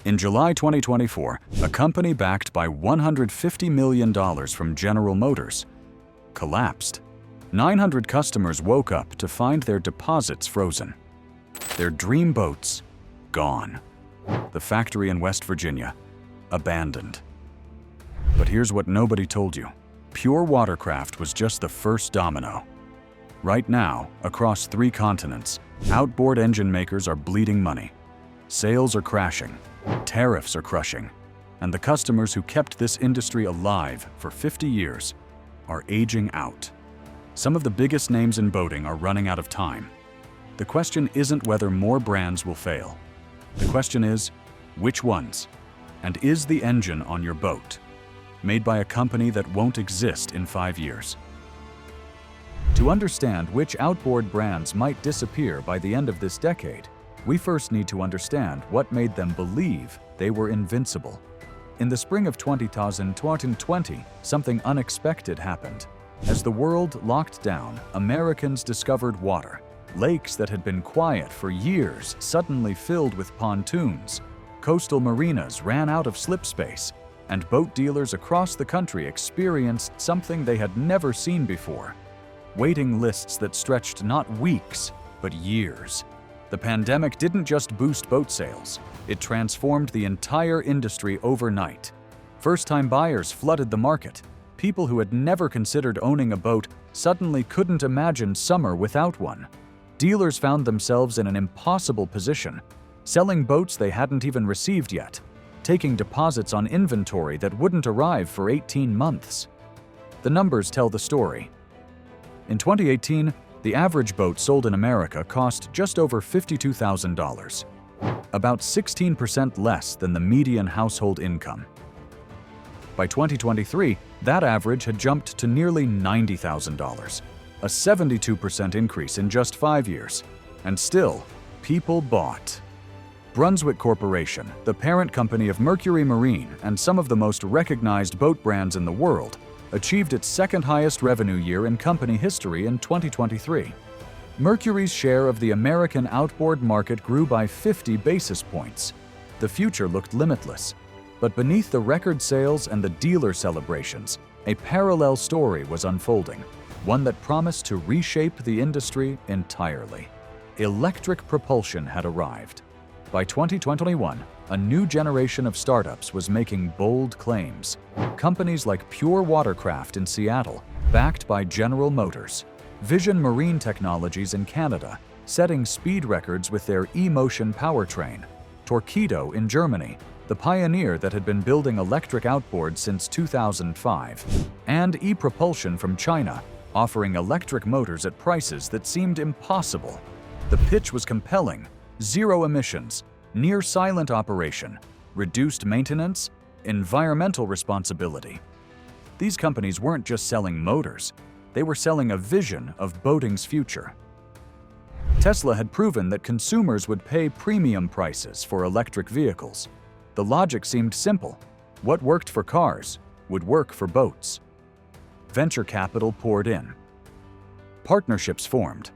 In July 2024, a company backed by $150 million from General Motors collapsed. 900 customers woke up to find their deposits frozen. Their dream boats gone. The factory in West Virginia abandoned. But here's what nobody told you. Pure Watercraft was just the first domino. Right now, across 3 continents, outboard engine makers are bleeding money. Sales are crashing. Tariffs are crushing. And the customers who kept this industry alive for 50 years are aging out. Some of the biggest names in boating are running out of time. The question isn't whether more brands will fail. The question is, which ones? And is the engine on your boat made by a company that won't exist in 5 years? To understand which outboard brands might disappear by the end of this decade, we first need to understand what made them believe they were invincible. In the spring of 2020, something unexpected happened. As the world locked down, Americans discovered water. Lakes that had been quiet for years suddenly filled with pontoons. Coastal marinas ran out of slip space, and boat dealers across the country experienced something they had never seen before. Waiting lists that stretched not weeks, but years. The pandemic didn't just boost boat sales, it transformed the entire industry overnight. First-time buyers flooded the market. People who had never considered owning a boat suddenly couldn't imagine summer without one. Dealers found themselves in an impossible position, selling boats they hadn't even received yet, taking deposits on inventory that wouldn't arrive for 18 months. The numbers tell the story. In 2018, the average boat sold in America cost just over $52,000, about 16% less than the median household income. By 2023, that average had jumped to nearly $90,000, a 72% increase in just 5 years. And still, people bought. Brunswick Corporation, the parent company of Mercury Marine and some of the most recognized boat brands in the world, achieved its second highest revenue year in company history in 2023. Mercury's share of the American outboard market grew by 50 basis points. The future looked limitless. But beneath the record sales and the dealer celebrations, a parallel story was unfolding, one that promised to reshape the industry entirely. Electric propulsion had arrived. By 2021, a new generation of startups was making bold claims. Companies like Pure Watercraft in Seattle, backed by General Motors, Vision Marine Technologies in Canada, setting speed records with their e-motion powertrain, Torqeedo in Germany, the pioneer that had been building electric outboards since 2005, and e-propulsion from China, offering electric motors at prices that seemed impossible. The pitch was compelling: zero emissions, near-silent operation, reduced maintenance, environmental responsibility. These companies weren't just selling motors, they were selling a vision of boating's future. Tesla had proven that consumers would pay premium prices for electric vehicles. The logic seemed simple. What worked for cars would work for boats. Venture capital poured in. Partnerships formed.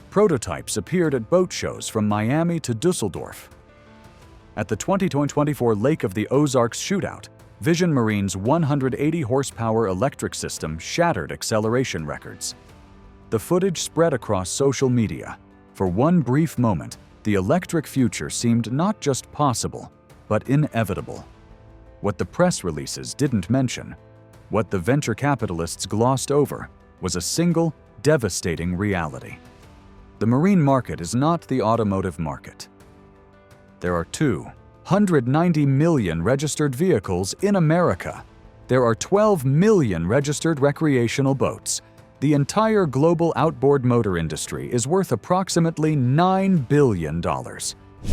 Prototypes appeared at boat shows from Miami to Dusseldorf. At the 2024 Lake of the Ozarks shootout, Vision Marine's 180-horsepower electric system shattered acceleration records. The footage spread across social media. For one brief moment, the electric future seemed not just possible, but inevitable. What the press releases didn't mention, what the venture capitalists glossed over, was a single, devastating reality. The marine market is not the automotive market. There are 290 million registered vehicles in America. There are 12 million registered recreational boats. The entire global outboard motor industry is worth approximately $9 billion.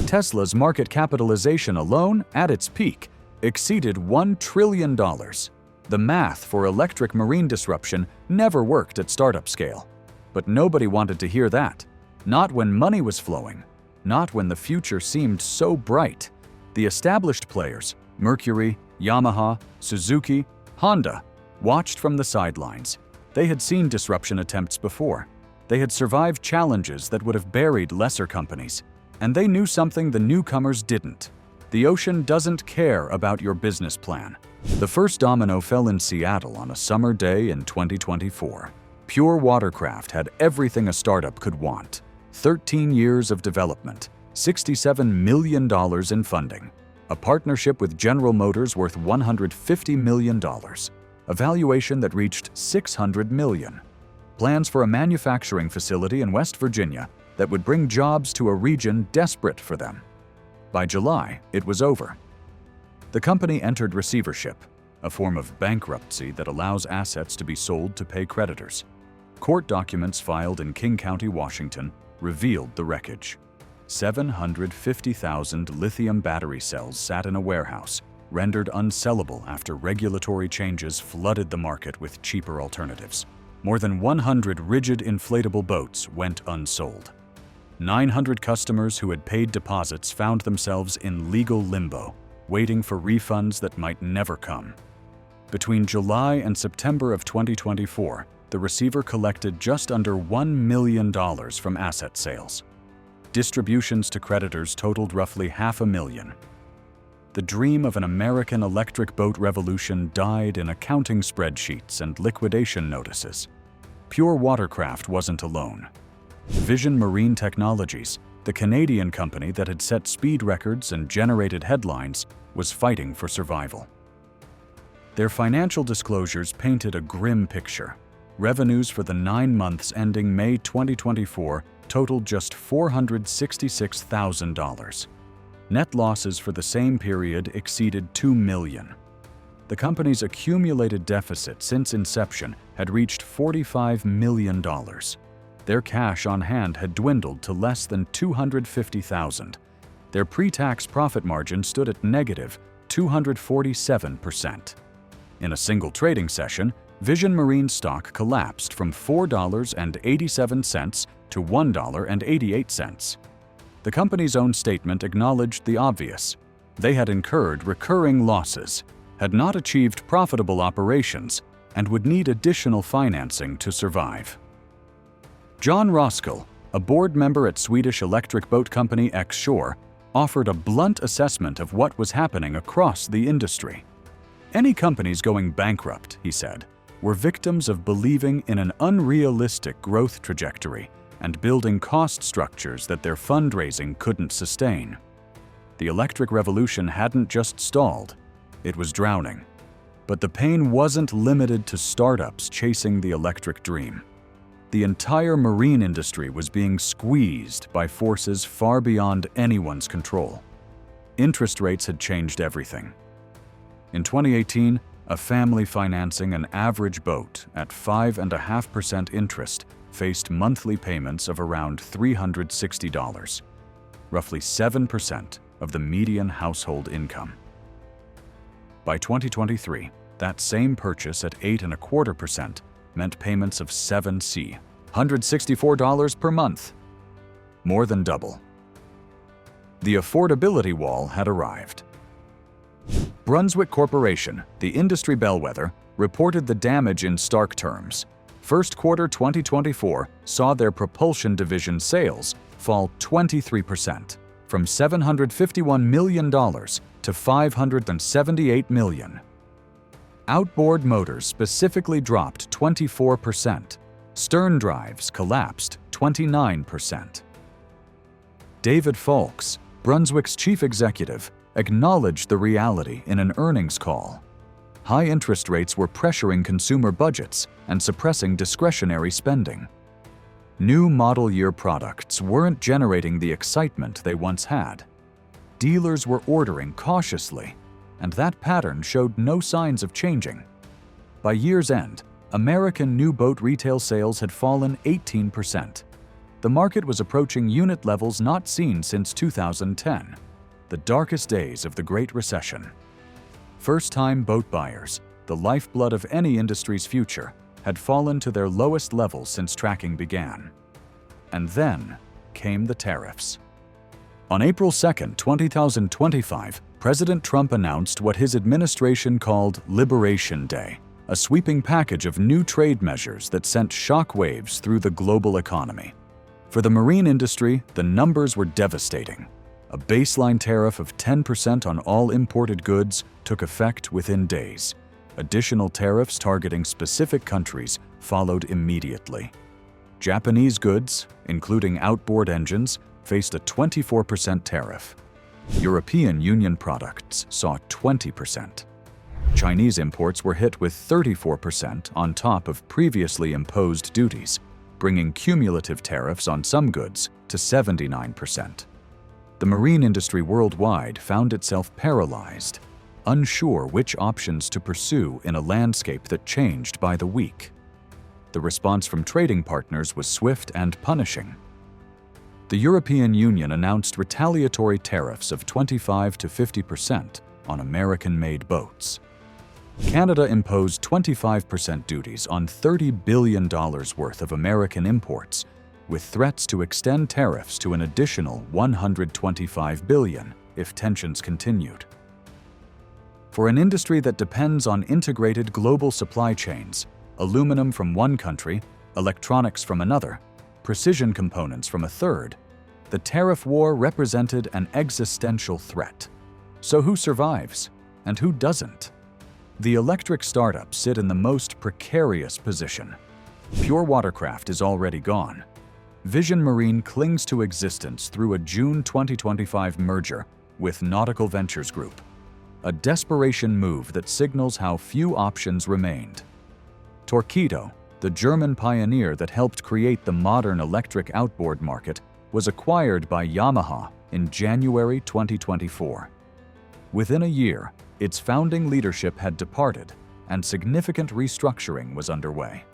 Tesla's market capitalization alone, at its peak, exceeded $1 trillion. The math for electric marine disruption never worked at startup scale. But nobody wanted to hear that. Not when money was flowing. Not when the future seemed so bright. The established players, Mercury, Yamaha, Suzuki, Honda, watched from the sidelines. They had seen disruption attempts before. They had survived challenges that would have buried lesser companies. And they knew something the newcomers didn't. The ocean doesn't care about your business plan. The first domino fell in Seattle on a summer day in 2024. Pure Watercraft had everything a startup could want. 13 years of development, $67 million in funding, a partnership with General Motors worth $150 million, a valuation that reached $600 million, plans for a manufacturing facility in West Virginia that would bring jobs to a region desperate for them. By July, it was over. The company entered receivership, a form of bankruptcy that allows assets to be sold to pay creditors. Court documents filed in King County, Washington, revealed the wreckage. 750,000 lithium battery cells sat in a warehouse, rendered unsellable after regulatory changes flooded the market with cheaper alternatives. More than 100 rigid inflatable boats went unsold. 900 customers who had paid deposits found themselves in legal limbo, waiting for refunds that might never come. Between July and September of 2024, the receiver collected just under $1 million from asset sales. Distributions to creditors totaled roughly $500,000. The dream of an American electric boat revolution died in accounting spreadsheets and liquidation notices. Pure Watercraft wasn't alone. Vision Marine Technologies, the Canadian company that had set speed records and generated headlines, was fighting for survival. Their financial disclosures painted a grim picture. Revenues for the 9 months ending May 2024 totaled just $466,000. Net losses for the same period exceeded $2 million. The company's accumulated deficit since inception had reached $45 million. Their cash on hand had dwindled to less than $250,000. Their pre-tax profit margin stood at negative 247%. In a single trading session, Vision Marine stock collapsed from $4.87 to $1.88. The company's own statement acknowledged the obvious. They had incurred recurring losses, had not achieved profitable operations, and would need additional financing to survive. John Roskell, a board member at Swedish electric boat company X-Shore, offered a blunt assessment of what was happening across the industry. Any companies going bankrupt, he said, were victims of believing in an unrealistic growth trajectory and building cost structures that their fundraising couldn't sustain. The electric revolution hadn't just stalled, it was drowning. But the pain wasn't limited to startups chasing the electric dream. The entire marine industry was being squeezed by forces far beyond anyone's control. Interest rates had changed everything. In 2018, a family financing an average boat at 5.5% interest faced monthly payments of around $360, roughly 7% of the median household income. By 2023, that same purchase at 8.25% meant payments of $164 per month, more than double. The affordability wall had arrived. Brunswick Corporation, the industry bellwether, reported the damage in stark terms. First quarter 2024 saw their propulsion division sales fall 23%, from $751 million to $578 million. Outboard motors specifically dropped 24%. Stern drives collapsed 29%. David Falks, Brunswick's chief executive, acknowledged the reality in an earnings call. High interest rates were pressuring consumer budgets and suppressing discretionary spending. New model year products weren't generating the excitement they once had. Dealers were ordering cautiously, and that pattern showed no signs of changing. By year's end, American new boat retail sales had fallen 18%. The market was approaching unit levels not seen since 2010, the darkest days of the Great Recession. First-time boat buyers, the lifeblood of any industry's future, had fallen to their lowest level since tracking began. And then came the tariffs. On April 2, 2025, President Trump announced what his administration called Liberation Day, a sweeping package of new trade measures that sent shockwaves through the global economy. For the marine industry, the numbers were devastating. A baseline tariff of 10% on all imported goods took effect within days. Additional tariffs targeting specific countries followed immediately. Japanese goods, including outboard engines, faced a 24% tariff. European Union products saw 20%. Chinese imports were hit with 34% on top of previously imposed duties, bringing cumulative tariffs on some goods to 79%. The marine industry worldwide found itself paralyzed, unsure which options to pursue in a landscape that changed by the week. The response from trading partners was swift and punishing. The European Union announced retaliatory tariffs of 25 to 50% on American-made boats. Canada imposed 25% duties on $30 billion worth of American imports, with threats to extend tariffs to an additional $125 billion if tensions continued. For an industry that depends on integrated global supply chains, aluminum from one country, electronics from another, precision components from a third, the tariff war represented an existential threat. So who survives and who doesn't? The electric startups sit in the most precarious position. Pure Watercraft is already gone. Vision Marine clings to existence through a June 2025 merger with Nautical Ventures Group, a desperation move that signals how few options remained. Torqeedo, the German pioneer that helped create the modern electric outboard market, was acquired by Yamaha in January 2024. Within a year, its founding leadership had departed, and significant restructuring was underway.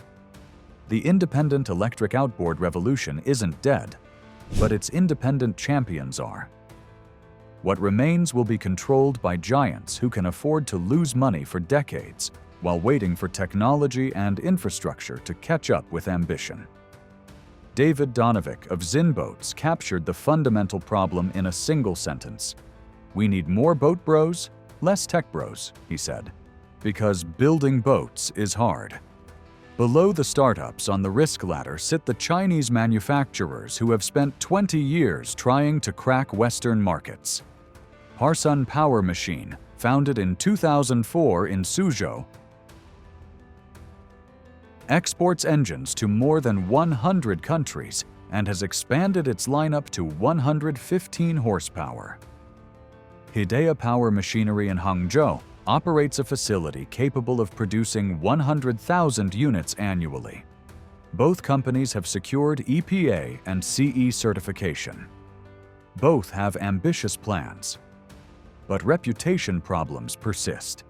The independent electric outboard revolution isn't dead, but its independent champions are. What remains will be controlled by giants who can afford to lose money for decades while waiting for technology and infrastructure to catch up with ambition. David Donovic of Zinn Boats captured the fundamental problem in a single sentence. "We need more boat bros, less tech bros," he said, "because building boats is hard." Below the startups on the risk ladder sit the Chinese manufacturers who have spent 20 years trying to crack Western markets. Harsun Power Machine, founded in 2004 in Suzhou, exports engines to more than 100 countries and has expanded its lineup to 115 horsepower. Hidea Power Machinery in Hangzhou operates a facility capable of producing 100,000 units annually. Both companies have secured EPA and CE certification. Both have ambitious plans, but reputation problems persist.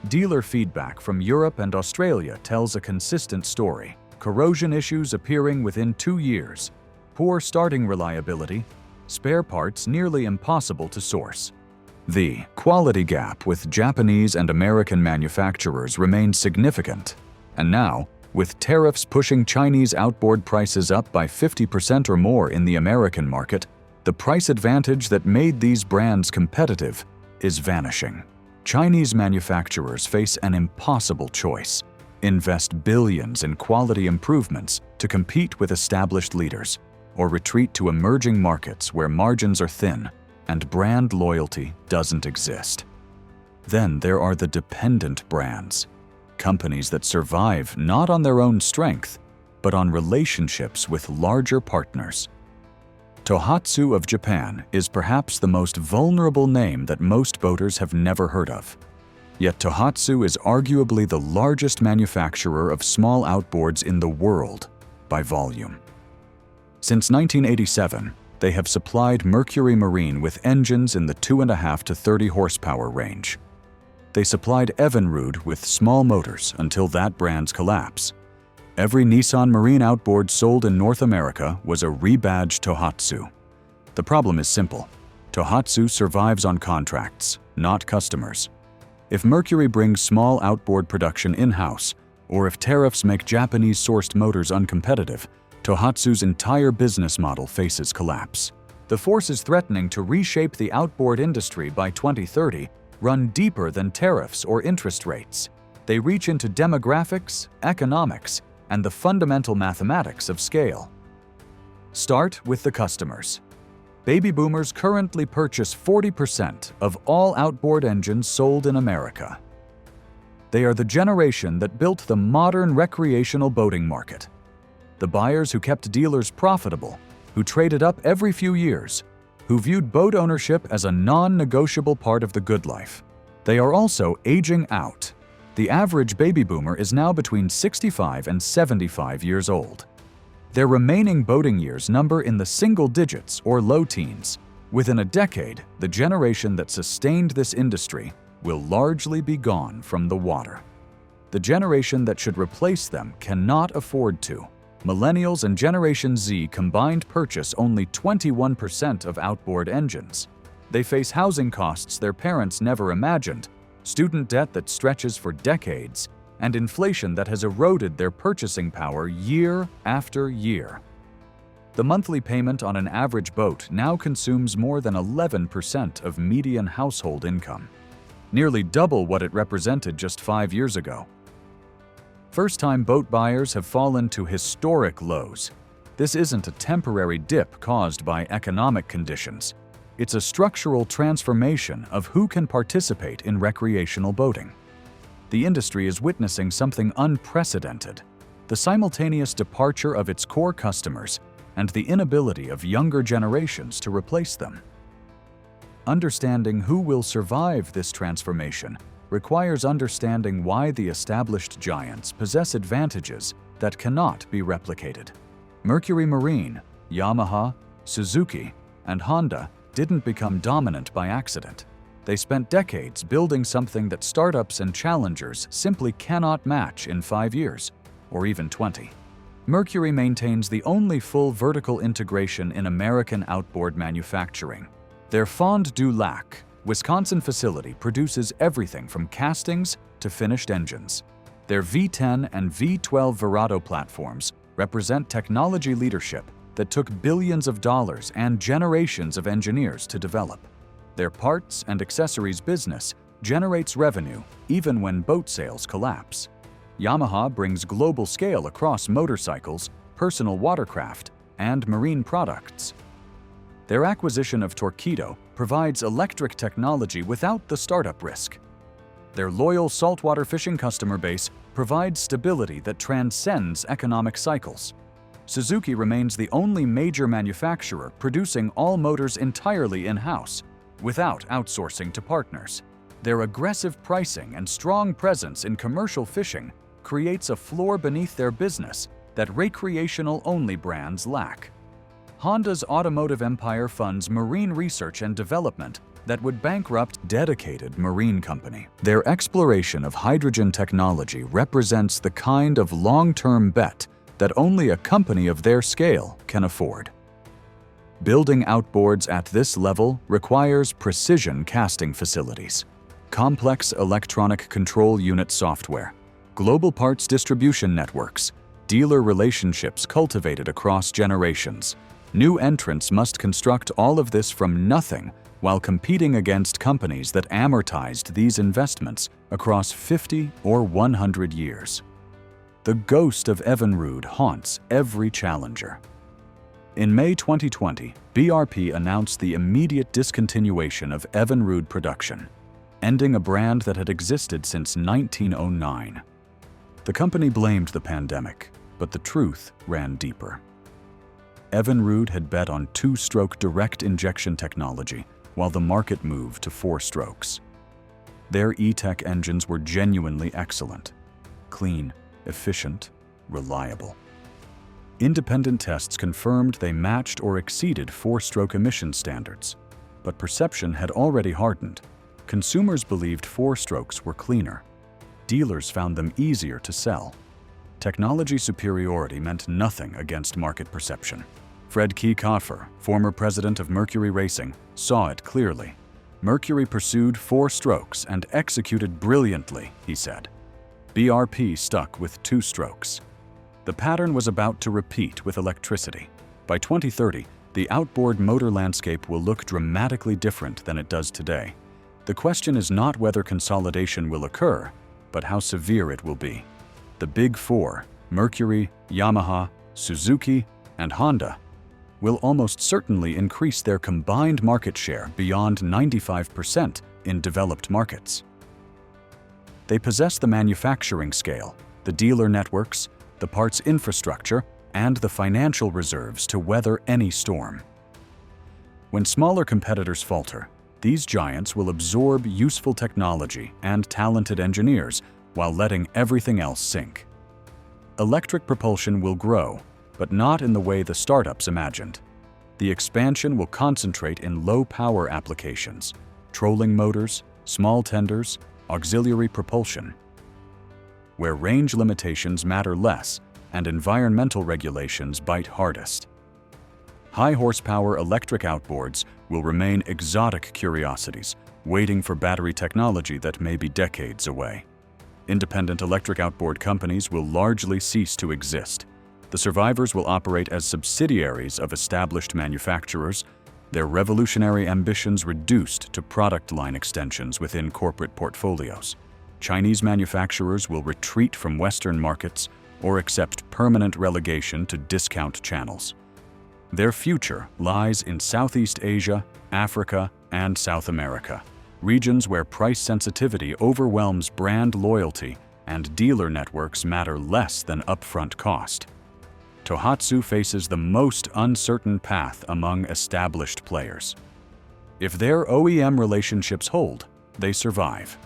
Dealer feedback from Europe and Australia tells a consistent story. Corrosion issues appearing within 2 years, poor starting reliability, spare parts nearly impossible to source. The quality gap with Japanese and American manufacturers remains significant, and now, with tariffs pushing Chinese outboard prices up by 50% or more in the American market, the price advantage that made these brands competitive is vanishing. Chinese manufacturers face an impossible choice: invest billions in quality improvements to compete with established leaders, or retreat to emerging markets where margins are thin and brand loyalty doesn't exist. Then there are the dependent brands, companies that survive not on their own strength, but on relationships with larger partners. Tohatsu of Japan is perhaps the most vulnerable name that most boaters have never heard of. Yet Tohatsu is arguably the largest manufacturer of small outboards in the world by volume. Since 1987, they have supplied Mercury Marine with engines in the 2.5 to 30 horsepower range. They supplied Evinrude with small motors until that brand's collapse. Every Nissan Marine outboard sold in North America was a rebadged Tohatsu. The problem is simple. Tohatsu survives on contracts, not customers. If Mercury brings small outboard production in-house, or if tariffs make Japanese-sourced motors uncompetitive, Tohatsu's entire business model faces collapse. The forces threatening to reshape the outboard industry by 2030 run deeper than tariffs or interest rates. They reach into demographics, economics, and the fundamental mathematics of scale. Start with the customers. Baby boomers currently purchase 40% of all outboard engines sold in America. They are the generation that built the modern recreational boating market. The buyers who kept dealers profitable, who traded up every few years, who viewed boat ownership as a non-negotiable part of the good life. They are also aging out. The average baby boomer is now between 65 and 75 years old. Their remaining boating years number in the single digits or low teens. Within a decade, the generation that sustained this industry will largely be gone from the water. The generation that should replace them cannot afford to. Millennials and Generation Z combined purchase only 21% of outboard engines. They face housing costs their parents never imagined, student debt that stretches for decades, and inflation that has eroded their purchasing power year after year. The monthly payment on an average boat now consumes more than 11% of median household income, nearly double what it represented just 5 years ago. First-time boat buyers have fallen to historic lows. This isn't a temporary dip caused by economic conditions. It's a structural transformation of who can participate in recreational boating. The industry is witnessing something unprecedented: the simultaneous departure of its core customers and the inability of younger generations to replace them. Understanding who will survive this transformation requires understanding why the established giants possess advantages that cannot be replicated. Mercury Marine, Yamaha, Suzuki, and Honda didn't become dominant by accident. They spent decades building something that startups and challengers simply cannot match in 5 years, or even 20. Mercury maintains the only full vertical integration in American outboard manufacturing. Their Fond du Lac, Wisconsin facility produces everything from castings to finished engines. Their V10 and V12 Verado platforms represent technology leadership that took billions of dollars and generations of engineers to develop. Their parts and accessories business generates revenue even when boat sales collapse. Yamaha brings global scale across motorcycles, personal watercraft, and marine products. Their acquisition of Torqeedo provides electric technology without the startup risk. Their loyal saltwater fishing customer base provides stability that transcends economic cycles. Suzuki remains the only major manufacturer producing all motors entirely in-house, without outsourcing to partners. Their aggressive pricing and strong presence in commercial fishing creates a floor beneath their business that recreational-only brands lack. Honda's automotive empire funds marine research and development that would bankrupt dedicated marine company. Their exploration of hydrogen technology represents the kind of long-term bet that only a company of their scale can afford. Building outboards at this level requires precision casting facilities, complex electronic control unit software, global parts distribution networks, dealer relationships cultivated across generations. New entrants must construct all of this from nothing while competing against companies that amortized these investments across 50 or 100 years. The ghost of Evinrude haunts every challenger. In May 2020, BRP announced the immediate discontinuation of Evinrude production, ending a brand that had existed since 1909. The company blamed the pandemic, but the truth ran deeper. Evinrude had bet on 2-stroke direct injection technology while the market moved to 4 strokes. Their E-Tech engines were genuinely excellent, clean, efficient, reliable. Independent tests confirmed they matched or exceeded 4-stroke emission standards, but perception had already hardened. Consumers believed 4 strokes were cleaner. Dealers found them easier to sell. Technology superiority meant nothing against market perception. Fred Kefauver, former president of Mercury Racing, saw it clearly. Mercury pursued 4 strokes and executed brilliantly, he said. BRP stuck with 2 strokes. The pattern was about to repeat with electricity. By 2030, the outboard motor landscape will look dramatically different than it does today. The question is not whether consolidation will occur, but how severe it will be. The Big Four, Mercury, Yamaha, Suzuki, and Honda, will almost certainly increase their combined market share beyond 95% in developed markets. They possess the manufacturing scale, the dealer networks, the parts infrastructure, and the financial reserves to weather any storm. When smaller competitors falter, these giants will absorb useful technology and talented engineers while letting everything else sink. Electric propulsion will grow, but not in the way the startups imagined. The expansion will concentrate in low-power applications, trolling motors, small tenders, auxiliary propulsion, where range limitations matter less and environmental regulations bite hardest. High-horsepower electric outboards will remain exotic curiosities, waiting for battery technology that may be decades away. Independent electric outboard companies will largely cease to exist. The survivors will operate as subsidiaries of established manufacturers, their revolutionary ambitions reduced to product line extensions within corporate portfolios. Chinese manufacturers will retreat from Western markets or accept permanent relegation to discount channels. Their future lies in Southeast Asia, Africa, and South America, regions where price sensitivity overwhelms brand loyalty and dealer networks matter less than upfront cost. Tohatsu faces the most uncertain path among established players. If their OEM relationships hold, they survive.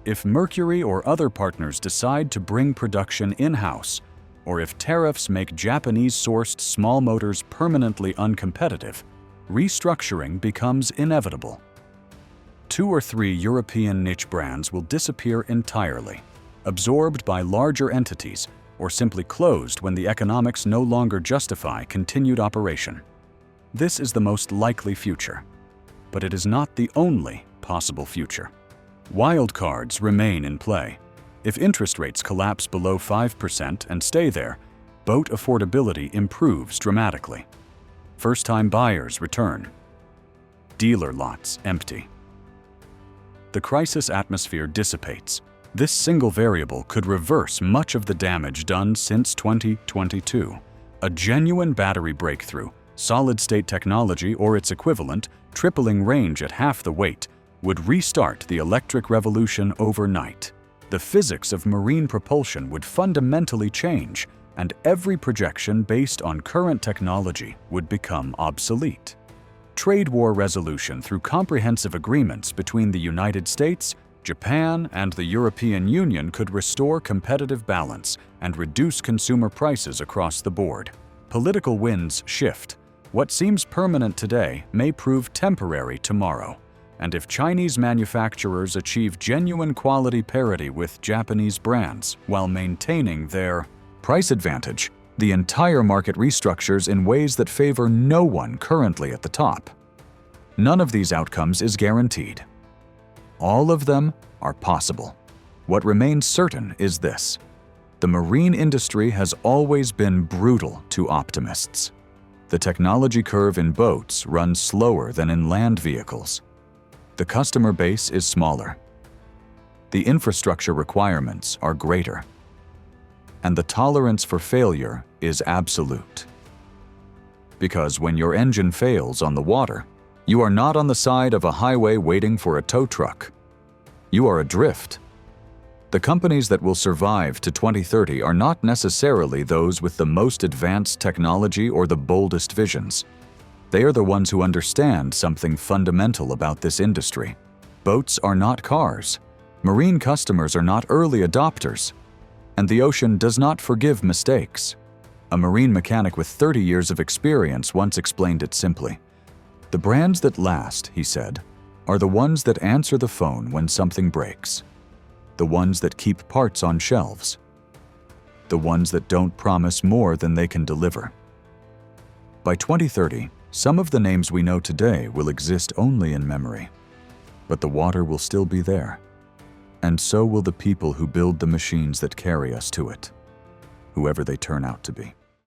If Mercury or other partners decide to bring production in-house, or if tariffs make Japanese-sourced small motors permanently uncompetitive, restructuring becomes inevitable. 2 or 3 European niche brands will disappear entirely, absorbed by larger entities, or simply closed when the economics no longer justify continued operation. This is the most likely future, but it is not the only possible future. Wild cards remain in play. If interest rates collapse below 5% and stay there, boat affordability improves dramatically. First-time buyers return. Dealer lots empty. The crisis atmosphere dissipates. This single variable could reverse much of the damage done since 2022. A genuine battery breakthrough, solid-state technology or its equivalent, tripling range at half the weight, would restart the electric revolution overnight. The physics of marine propulsion would fundamentally change, and every projection based on current technology would become obsolete. Trade war resolution through comprehensive agreements between the United States, Japan, and the European Union could restore competitive balance and reduce consumer prices across the board. Political winds shift. What seems permanent today may prove temporary tomorrow. And if Chinese manufacturers achieve genuine quality parity with Japanese brands while maintaining their price advantage, the entire market restructures in ways that favor no one currently at the top. None of these outcomes is guaranteed. All of them are possible. What remains certain is this: the marine industry has always been brutal to optimists. The technology curve in boats runs slower than in land vehicles. The customer base is smaller. The infrastructure requirements are greater. And the tolerance for failure is absolute. Because when your engine fails on the water, you are not on the side of a highway waiting for a tow truck. You are adrift. The companies that will survive to 2030 are not necessarily those with the most advanced technology or the boldest visions. They are the ones who understand something fundamental about this industry. Boats are not cars. Marine customers are not early adopters. And the ocean does not forgive mistakes. A marine mechanic with 30 years of experience once explained it simply. The brands that last, he said, are the ones that answer the phone when something breaks. The ones that keep parts on shelves. The ones that don't promise more than they can deliver. By 2030, some of the names we know today will exist only in memory. But the water will still be there. And so will the people who build the machines that carry us to it, whoever they turn out to be.